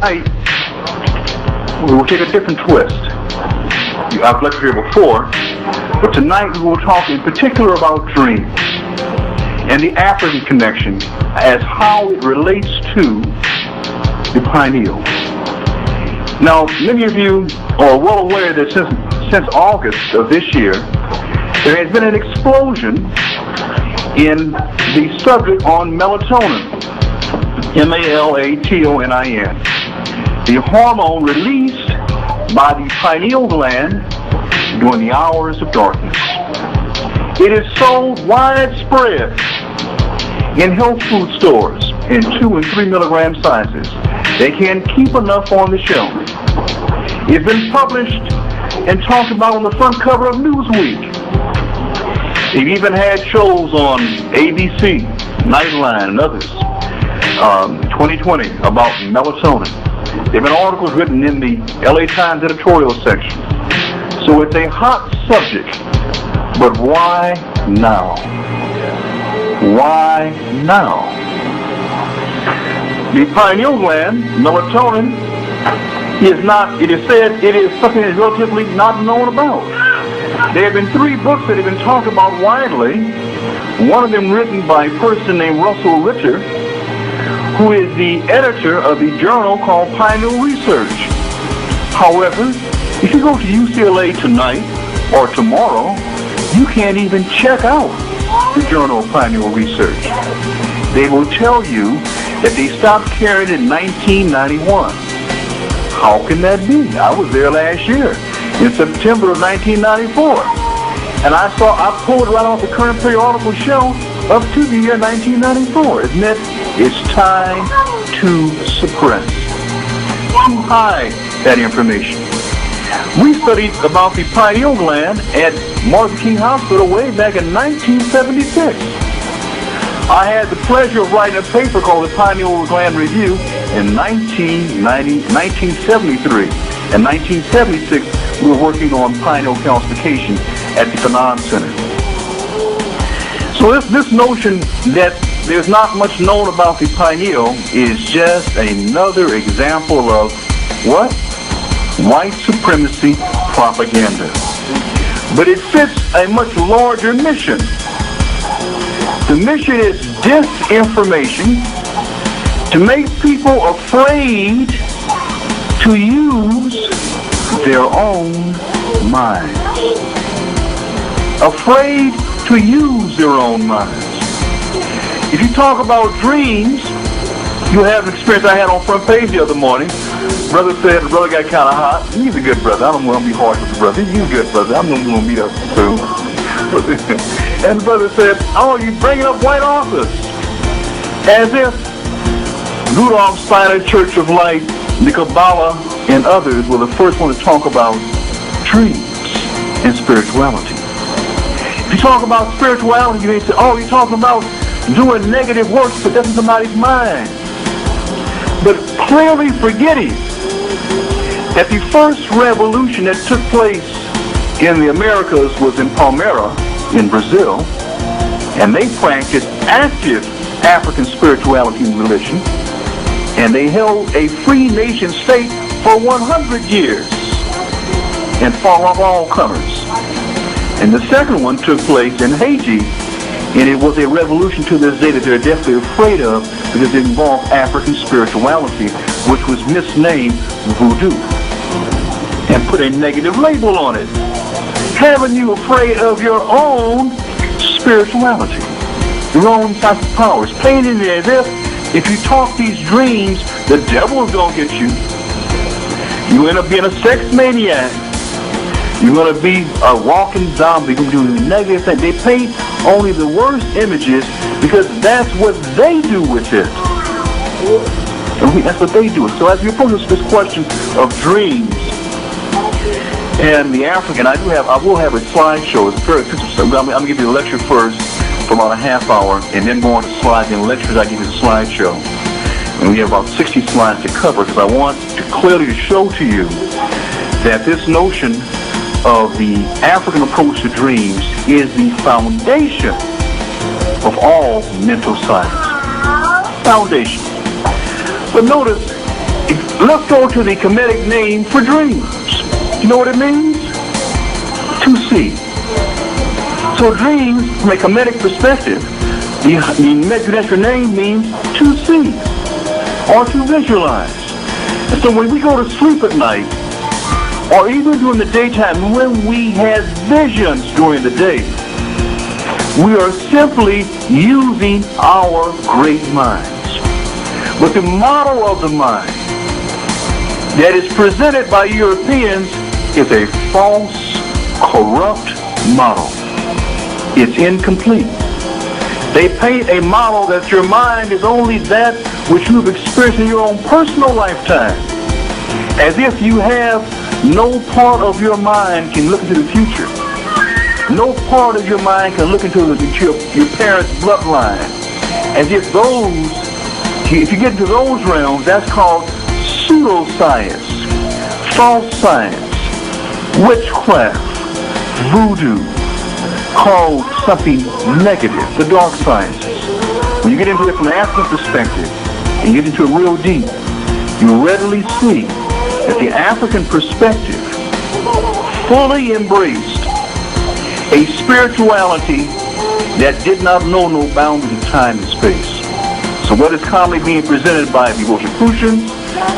Tonight, we will take a different twist. I've lectured here before, but tonight we will talk in particular about dreams and the African connection as how it relates to the pineal. Now, many of you are well aware that since August of this year, there has been an explosion in the subject on melatonin, M-A-L-A-T-O-N-I-N, the hormone released by the pineal gland during the hours of darkness. It is so widespread in health food stores in 2 and 3 milligram sizes. They can't keep enough on the shelf. It's been published and talked about on the front cover of Newsweek. They've even had shows on ABC, Nightline, and others, 2020, about melatonin. There have been articles written in the LA Times editorial section. So it's a hot subject. But why now? Why now? The pineal gland, melatonin, it is said it is something that is relatively not known about. There have been 3 books that have been talked about widely. One of them written by a person named Russell Ritter, who is the editor of the journal called Pineal Research. However, if you go to UCLA tonight or tomorrow, you can't even check out the journal of Pineal Research. They will tell you that they stopped carrying it in 1991. How can that be? I was there last year in September of 1994. And I pulled right off the current periodical shelf up to the year 1994. It meant it's time to suppress, to hide that information. We studied about the pineal gland at Martin King Hospital way back in 1976. I had the pleasure of writing a paper called the Pineal Gland Review in 1973. In 1976, we were working on pineal calcification at the Fanon Center. So this notion that there's not much known about the pineal is just another example of what? White supremacy propaganda. But it fits a much larger mission. The mission is disinformation, to make people afraid to use their own minds. Afraid to use their own minds. If you talk about dreams, you have an experience I had on front page the other morning. Brother said the brother got kind of hot. He's a good brother. I don't want to be harsh with the brother. He's a good brother. I'm not going to beat up too. And the brother said, "Oh, you bringing up white authors." As if Rudolph Steiner, Church of Light, the Kabbalah, and others were the first one to talk about dreams and spirituality. If you talk about spirituality, you may say, "Oh, you're talking about doing negative works to possess somebody's mind." But clearly forgetting that the first revolution that took place in the Americas was in Palmyra, in Brazil, and they practiced active African spirituality and religion, and they held a free nation state for 100 years and fought off all comers. And the second one took place in Haiti, and it was a revolution to this day that they're definitely afraid of because it involved African spirituality, which was misnamed voodoo, and put a negative label on it. Haven't you afraid of your own spirituality, your own type of powers? Painting it as if you talk these dreams, the devil is going to get you. You end up being a sex maniac. You're going to be a walking zombie. You're going to do negative things. They paint only the worst images because that's what they do with it. That's what they do. So as we approach this question of dreams and the African, I will have a slideshow. It's very interesting. I'm going to give you the lecture first for about a half hour, and then go on to slides. In lectures, I give you the slideshow. And we have about 60 slides to cover because I want to clearly show to you that this notion of the African approach to dreams is the foundation of all mental science. Foundation. But notice, Let's go to the Kemetic name for dreams. You know what it means? To see. So dreams, from a Kemetic perspective, the Melanina name means to see or to visualize. And so when we go to sleep at night, or even during the daytime, when we have visions during the day, we are simply using our great minds. But the model of the mind that is presented by Europeans is a false, corrupt model. It's incomplete. They paint a model that your mind is only that which you've experienced in your own personal lifetime, as if you have no part of your mind can look into the future. No part of your mind can look into your parents' bloodline. As if if you get into those realms, that's called pseudoscience, false science, witchcraft, voodoo, called something negative, the dark sciences. When you get into it from an African perspective, and you get into it real deep, you readily see that the African perspective fully embraced a spirituality that did not know no boundaries of time and space. So what is commonly being presented by the Rosicrucians,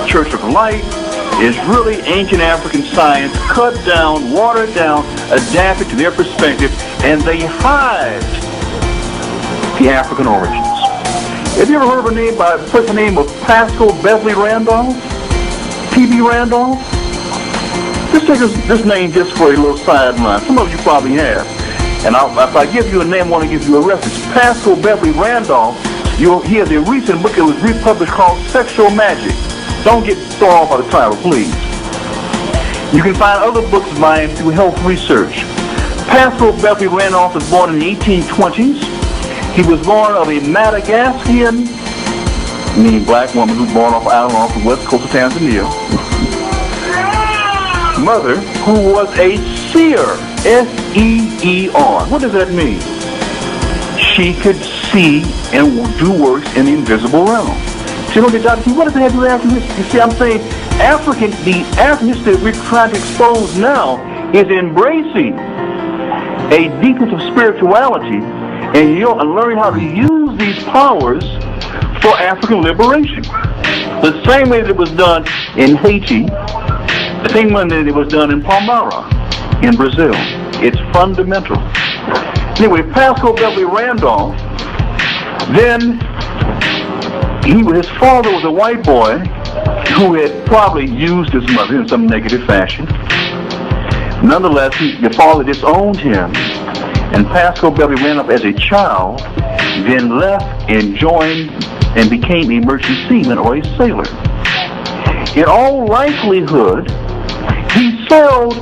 Church of Light, is really ancient African science, cut down, watered down, adapted to their perspective, and they hide the African origins. Have you ever heard of a person named of Pascal Beverly Randolph? P.B. Randolph? Just take this name just for a little sideline. Some of you probably have. And if I give you a name, I want to give you a reference. Pascal Beverly Randolph, you'll hear the recent book that was republished called Sexual Magic. Don't get thrown off by the title, please. You can find other books of mine through health research. Pascal Beverly Randolph was born in the 1820s. He was born of a Madagascan, meaning black woman who was born off island off the west coast of Tanzania, mother who was a seer, S-E-E-R. What does that mean? She could see and do works in the invisible realm. So you don't get down to what does that have to do with African history? You see, I'm saying the African history that we're trying to expose now is embracing a deepness of spirituality and learning how to use these powers for African liberation. The same way that it was done in Haiti, the same way that it was done in Palmyra, in Brazil. It's fundamental. Anyway, Pascal Beverly Randolph, then his father was a white boy who had probably used his mother in some negative fashion. Nonetheless, the father disowned him, and Pascal Beverly Randolph as a child then left and joined and became a merchant seaman or a sailor. In all likelihood, he sailed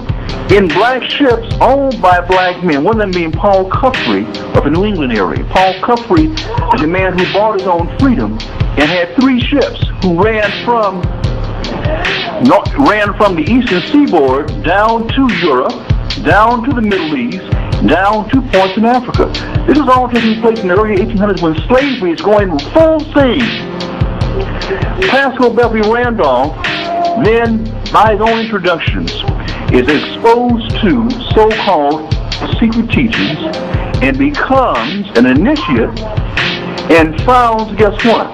in black ships owned by black men, one of them being Paul Cuffrey of the New England area. Paul Cuffrey is a man who bought his own freedom and had 3 ships who ran from the eastern seaboard down to Europe, down to the Middle East, down to points in Africa. This is all taking place in the early 1800s when slavery is going full steam. Pascal Beverly Randolph then, by his own introductions, is exposed to so-called secret teachings and becomes an initiate and founds, guess what?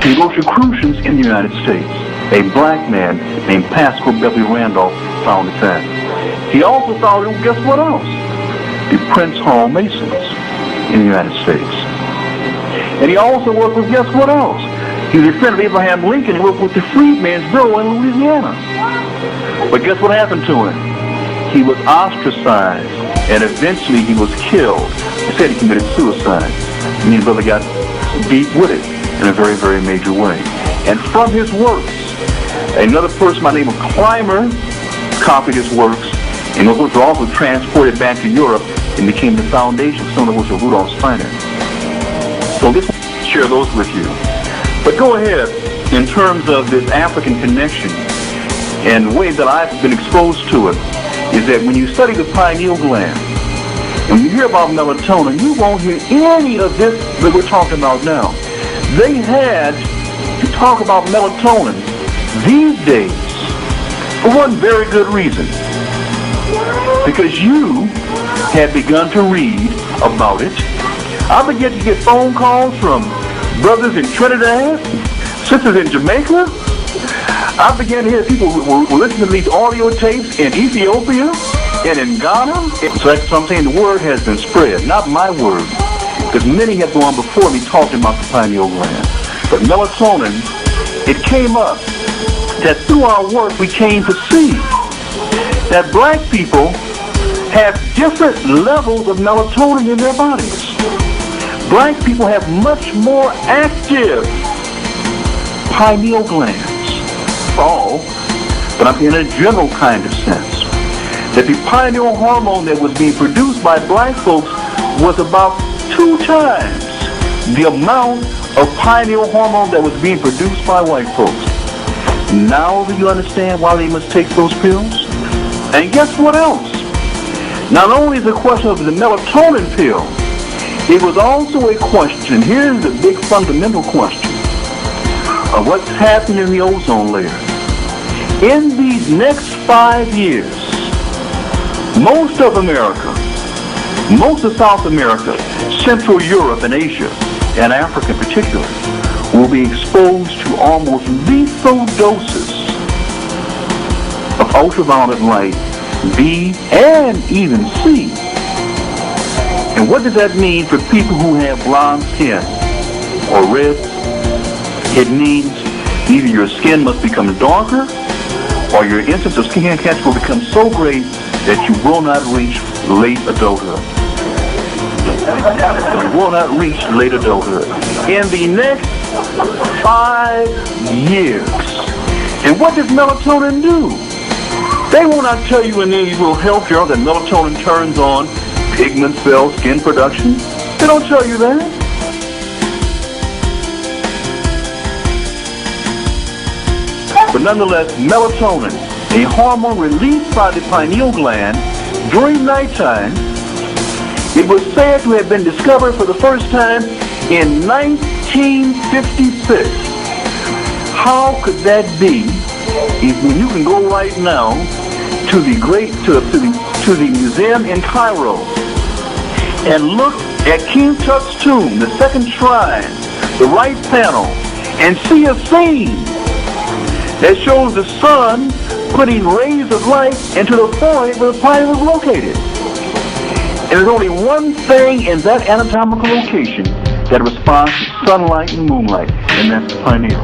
The Rosicrucians in the United States. A black man named Pascal Beverly Randolph founded that. He also founded, guess what else? The Prince Hall Masons in the United States. And he also worked with, guess what else? He was a friend of Abraham Lincoln. He worked with the Freedmen's Bureau in Louisiana. But guess what happened to him? He was ostracized, and eventually he was killed. He said he committed suicide. And his brother got deep with it in a very, very major way. And from his works, another person by the name of Clymer copied his works, and those works were also transported back to Europe and became the foundation of some of the works of Rudolf Steiner. So this will share those with you. But go ahead, in terms of this African connection, and the way that I've been exposed to it, is that when you study the pineal gland, and when you hear about melatonin, you won't hear any of this that we're talking about now. They had to talk about melatonin these days, for one very good reason. Because you had begun to read about it. I began to get phone calls from brothers in Trinidad, sisters in Jamaica. I began to hear people were listening to these audio tapes in Ethiopia and in Ghana. So that's what I'm saying. The word has been spread, not my word, because many have gone before me talking about the pineal gland. But melatonin, it came up that through our work we came to see that black people have different levels of melatonin in their bodies. Black people have much more active pineal glands. All, but I'm in a general kind of sense. That the pineal hormone that was being produced by black folks was about 2 times the amount of pineal hormone that was being produced by white folks. Now do you understand why they must take those pills? And guess what else? Not only is the question of the melatonin pill, it was also a question, here's the big fundamental question, of what's happening in the ozone layer. In these next 5 years, most of America, most of South America, Central Europe and Asia, and Africa in particular, will be exposed to almost lethal doses of ultraviolet light, B and even C. And what does that mean for people who have blonde skin or red? It means either your skin must become darker or your incidence of skin cancer will become so great that you will not reach late adulthood. You will not reach late adulthood. In the next 5 years. And what does melatonin do? They will not tell you in these little health journals that melatonin turns on pigment cells, skin production. They don't tell you that. But nonetheless, melatonin, a hormone released by the pineal gland during nighttime, it was said to have been discovered for the first time in 1956. How could that be if when you can go right now to the museum in Cairo and look at King Tut's tomb, the second shrine, the right panel, and see a scene that shows the sun putting rays of light into the forehead where the pineal was located. And there's only one thing in that anatomical location that responds to sunlight and moonlight, and that's the pineal.